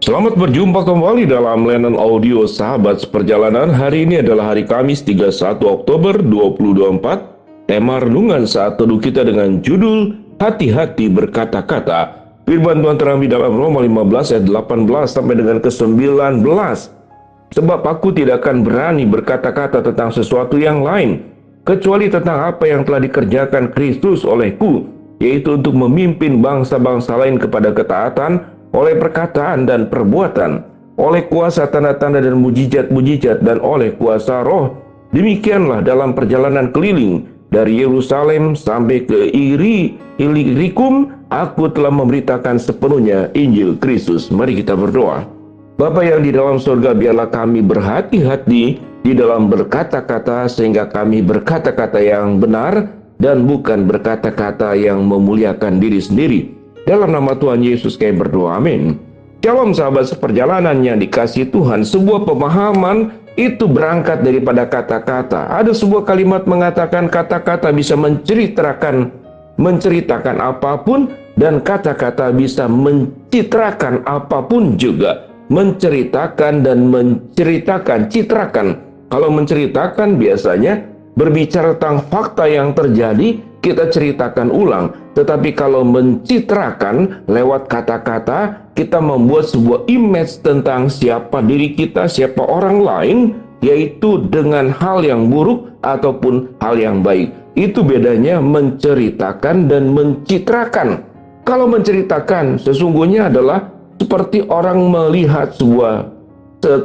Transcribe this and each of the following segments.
Selamat berjumpa kembali dalam layanan audio Sahabat Seperjalanan. Hari ini adalah hari Kamis 31 Oktober 2024. Tema renungan saat teduh kita dengan judul Hati-hati berkata-kata. Firman Tuhan terambil dalam Roma 15 ayat 18 sampai dengan ke-19. Sebab aku tidak akan berani berkata-kata tentang sesuatu yang lain, kecuali tentang apa yang telah dikerjakan Kristus olehku, yaitu untuk memimpin bangsa-bangsa lain kepada ketaatan, oleh perkataan dan perbuatan, oleh kuasa tanda-tanda dan mujizat-mujizat, dan oleh kuasa roh. Demikianlah dalam perjalanan keliling dari Yerusalem sampai ke Illyricum, aku telah memberitakan sepenuhnya Injil Kristus. Mari kita berdoa. Bapa yang di dalam surga, biarlah kami berhati-hati di dalam berkata-kata, sehingga kami berkata-kata yang benar dan bukan berkata-kata yang memuliakan diri sendiri. Dalam nama Tuhan Yesus kami berdoa, amin. Shalom sahabat seperjalanan yang dikasihi Tuhan. Sebuah pemahaman itu berangkat daripada kata-kata. Ada sebuah kalimat mengatakan kata-kata bisa menceritakan apapun, dan kata-kata bisa mencitrakan apapun juga. Menceritakan dan menceritakan, citrakan. Kalau menceritakan biasanya berbicara tentang fakta yang terjadi, kita ceritakan ulang. Tetapi kalau mencitrakan lewat kata-kata, kita membuat sebuah image tentang siapa diri kita, siapa orang lain, yaitu dengan hal yang buruk ataupun hal yang baik. Itu bedanya menceritakan dan mencitrakan. Kalau menceritakan sesungguhnya adalah seperti orang melihat sebuah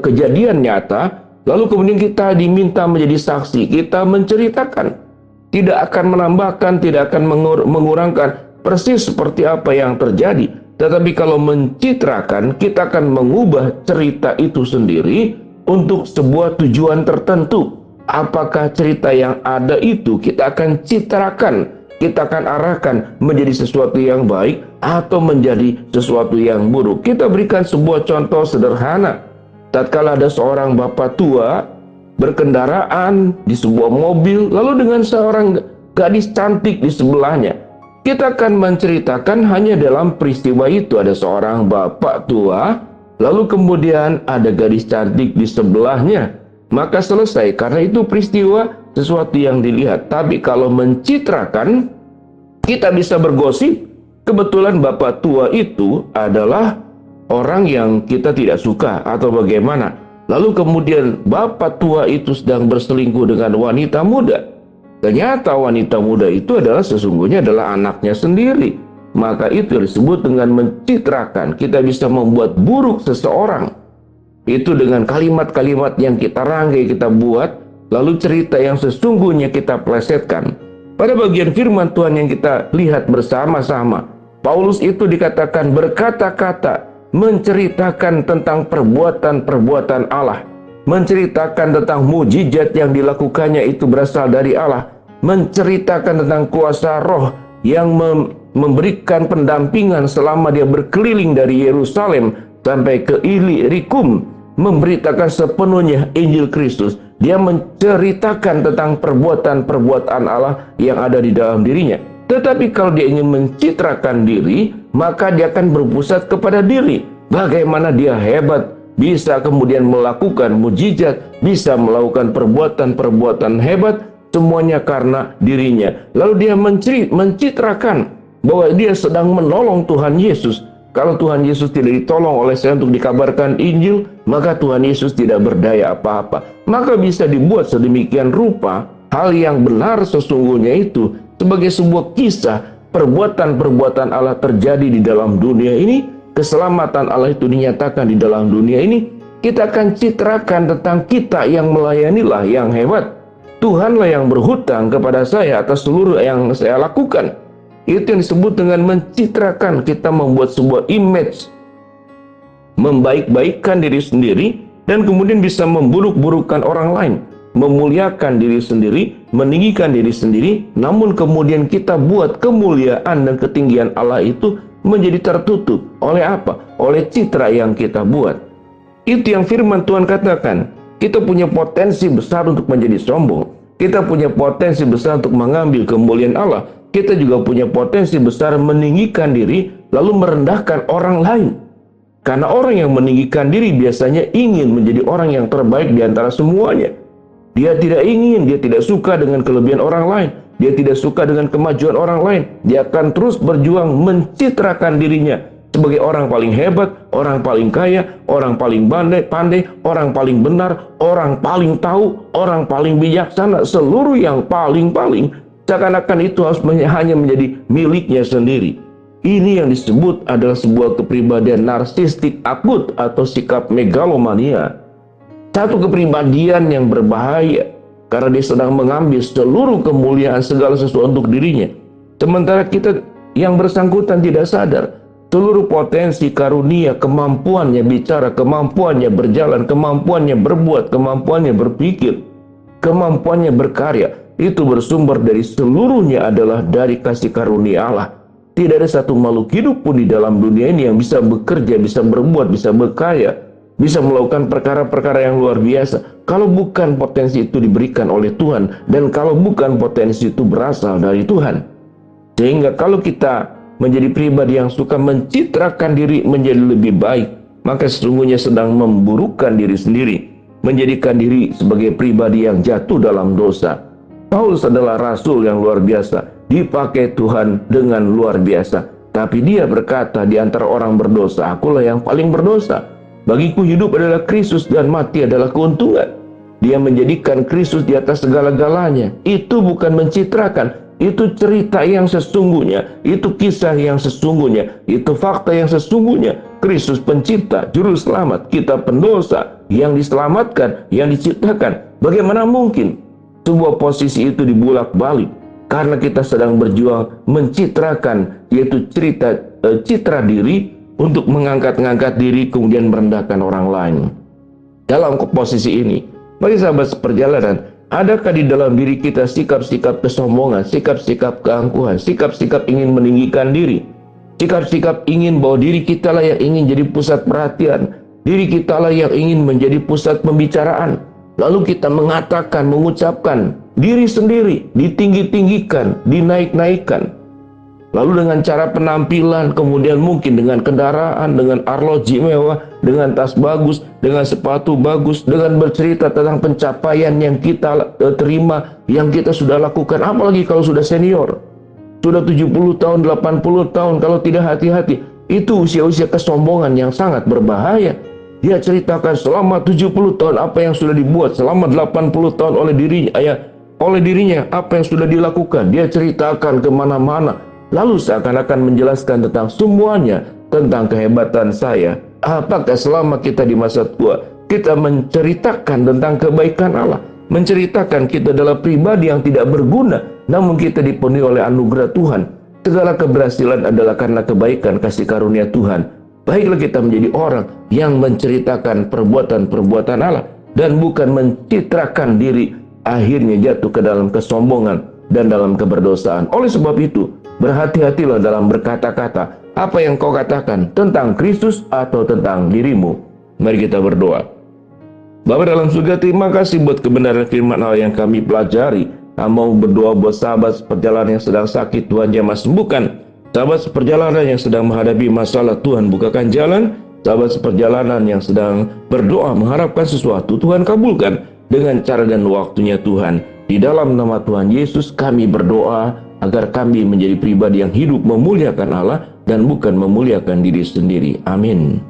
kejadian nyata, lalu kemudian kita diminta menjadi saksi, kita menceritakan. Tidak akan menambahkan, tidak akan mengurangkan, persis seperti apa yang terjadi. Tetapi kalau mencitrakan, kita akan mengubah cerita itu sendiri untuk sebuah tujuan tertentu. Apakah cerita yang ada itu kita akan citrakan, kita akan arahkan menjadi sesuatu yang baik atau menjadi sesuatu yang buruk. Kita berikan sebuah contoh sederhana. Tatkala ada seorang bapak tua berkendaraan di sebuah mobil, lalu dengan seorang gadis cantik di sebelahnya. Kita akan menceritakan hanya dalam peristiwa itu. Ada seorang bapak tua, lalu kemudian ada gadis cantik di sebelahnya. Maka selesai, karena itu peristiwa sesuatu yang dilihat. Tapi kalau mencitrakan, kita bisa bergosip. Kebetulan bapak tua itu adalah orang yang kita tidak suka atau bagaimana. Lalu kemudian bapak tua itu sedang berselingkuh dengan wanita muda. Ternyata wanita muda itu adalah sesungguhnya adalah anaknya sendiri. Maka itu disebut dengan mencitrakan. Kita bisa membuat buruk seseorang. Itu dengan kalimat-kalimat yang kita rangkai, kita buat. Lalu cerita yang sesungguhnya kita plesetkan. Pada bagian firman Tuhan yang kita lihat bersama-sama, Paulus itu dikatakan berkata-kata, menceritakan tentang perbuatan-perbuatan Allah, menceritakan tentang mujizat yang dilakukannya itu berasal dari Allah, menceritakan tentang kuasa roh yang memberikan pendampingan selama dia berkeliling dari Yerusalem sampai ke Illyricum, memberitakan sepenuhnya Injil Kristus. Dia menceritakan tentang perbuatan-perbuatan Allah yang ada di dalam dirinya. Tetapi kalau dia ingin mencitrakan diri, maka dia akan berpusat kepada diri. Bagaimana dia hebat, bisa kemudian melakukan mujizat, bisa melakukan perbuatan-perbuatan hebat, semuanya karena dirinya. Lalu dia mencitrakan bahwa dia sedang menolong Tuhan Yesus. Kalau Tuhan Yesus tidak ditolong oleh saya untuk dikabarkan Injil, maka Tuhan Yesus tidak berdaya apa-apa. Maka bisa dibuat sedemikian rupa hal yang benar sesungguhnya itu sebagai sebuah kisah perbuatan-perbuatan Allah terjadi di dalam dunia ini, keselamatan Allah itu dinyatakan di dalam dunia ini. Kita akan citrakan tentang kita yang melayanilah yang hebat. Tuhanlah yang berhutang kepada saya atas seluruh yang saya lakukan. Itu yang disebut dengan mencitrakan. Kita membuat sebuah image, membaik-baikkan diri sendiri, dan kemudian bisa memburuk-burukkan orang lain, memuliakan diri sendiri, meninggikan diri sendiri, namun kemudian kita buat kemuliaan dan ketinggian Allah itu menjadi tertutup. Oleh apa? Oleh citra yang kita buat. Itu yang firman Tuhan katakan. Kita punya potensi besar untuk menjadi sombong. Kita punya potensi besar untuk mengambil kemuliaan Allah. Kita juga punya potensi besar meninggikan diri, lalu merendahkan orang lain. Karena orang yang meninggikan diri biasanya ingin menjadi orang yang terbaik di antara semuanya. Dia tidak suka dengan kelebihan orang lain. Dia tidak suka dengan kemajuan orang lain. Dia akan terus berjuang mencitrakan dirinya sebagai orang paling hebat, orang paling kaya, orang paling pandai, orang paling benar, orang paling tahu, orang paling bijaksana, seluruh yang paling-paling. Seakan-akan itu harus hanya menjadi miliknya sendiri. Ini yang disebut adalah sebuah kepribadian narsistik akut atau sikap megalomania. Satu kepribadian yang berbahaya karena dia sedang mengambil seluruh kemuliaan segala sesuatu untuk dirinya. Sementara kita yang bersangkutan tidak sadar seluruh potensi karunia, kemampuannya bicara, kemampuannya berjalan, kemampuannya berbuat, kemampuannya berpikir, kemampuannya berkarya, itu bersumber dari seluruhnya adalah dari kasih karunia Allah. Tidak ada satu makhluk hidup pun di dalam dunia ini yang bisa bekerja, bisa berbuat, bisa berkarya, bisa melakukan perkara-perkara yang luar biasa kalau bukan potensi itu diberikan oleh Tuhan, dan kalau bukan potensi itu berasal dari Tuhan. Sehingga kalau kita menjadi pribadi yang suka mencitrakan diri menjadi lebih baik, maka sesungguhnya sedang memburukkan diri sendiri, menjadikan diri sebagai pribadi yang jatuh dalam dosa. Paulus adalah rasul yang luar biasa, dipakai Tuhan dengan luar biasa, tapi dia berkata, di antara orang berdosa, akulah yang paling berdosa. Bagiku hidup adalah Kristus dan mati adalah keuntungan. Dia menjadikan Kristus di atas segala-galanya. Itu bukan mencitrakan, itu cerita yang sesungguhnya, itu kisah yang sesungguhnya, itu fakta yang sesungguhnya. Kristus pencipta, juru selamat, kita pendosa yang diselamatkan, yang diciptakan. Bagaimana mungkin sebuah posisi itu dibulak-balik? Karena kita sedang berjuang mencitrakan, yaitu citra diri, untuk mengangkat-ngangkat diri kemudian merendahkan orang lain. Dalam posisi ini, bagi sahabat seperjalanan, adakah di dalam diri kita sikap-sikap kesombongan, sikap-sikap keangkuhan, sikap-sikap ingin meninggikan diri, sikap-sikap ingin bahwa diri kita lah yang ingin jadi pusat perhatian, diri kita lah yang ingin menjadi pusat pembicaraan, lalu kita mengatakan, mengucapkan diri sendiri, ditinggi-tinggikan, dinaik-naikkan, lalu dengan cara penampilan, kemudian mungkin dengan kendaraan, dengan arloji mewah, dengan tas bagus, dengan sepatu bagus, dengan bercerita tentang pencapaian yang kita terima, yang kita sudah lakukan. Apalagi kalau sudah senior, sudah 70 tahun, 80 tahun, kalau tidak hati-hati, itu usia-usia kesombongan yang sangat berbahaya. Dia ceritakan selama 70 tahun apa yang sudah dibuat, selama 80 tahun oleh dirinya apa yang sudah dilakukan. Dia ceritakan kemana-mana, lalu seakan-akan menjelaskan tentang semuanya, tentang kehebatan saya. Apakah selama kita di masa tua, kita menceritakan tentang kebaikan Allah, menceritakan kita adalah pribadi yang tidak berguna, namun kita dipenuhi oleh anugerah Tuhan. Segala keberhasilan adalah karena kebaikan kasih karunia Tuhan. Baiklah kita menjadi orang yang menceritakan perbuatan-perbuatan Allah, dan bukan mencitrakan diri, akhirnya jatuh ke dalam kesombongan dan dalam keberdosaan. Oleh sebab itu, berhati-hatilah dalam berkata-kata. Apa yang kau katakan tentang Kristus atau tentang dirimu? Mari kita berdoa. Bapa dalam surga, terima kasih buat kebenaran firman Allah yang kami pelajari. Kami mau berdoa buat sahabat seperjalanan yang sedang sakit, Tuhan jamah sembuhkan. Sahabat seperjalanan yang sedang menghadapi masalah, Tuhan bukakan jalan. Sahabat seperjalanan yang sedang berdoa mengharapkan sesuatu, Tuhan kabulkan dengan cara dan waktunya Tuhan. Di dalam nama Tuhan Yesus kami berdoa agar kami menjadi pribadi yang hidup memuliakan Allah dan bukan memuliakan diri sendiri. Amin.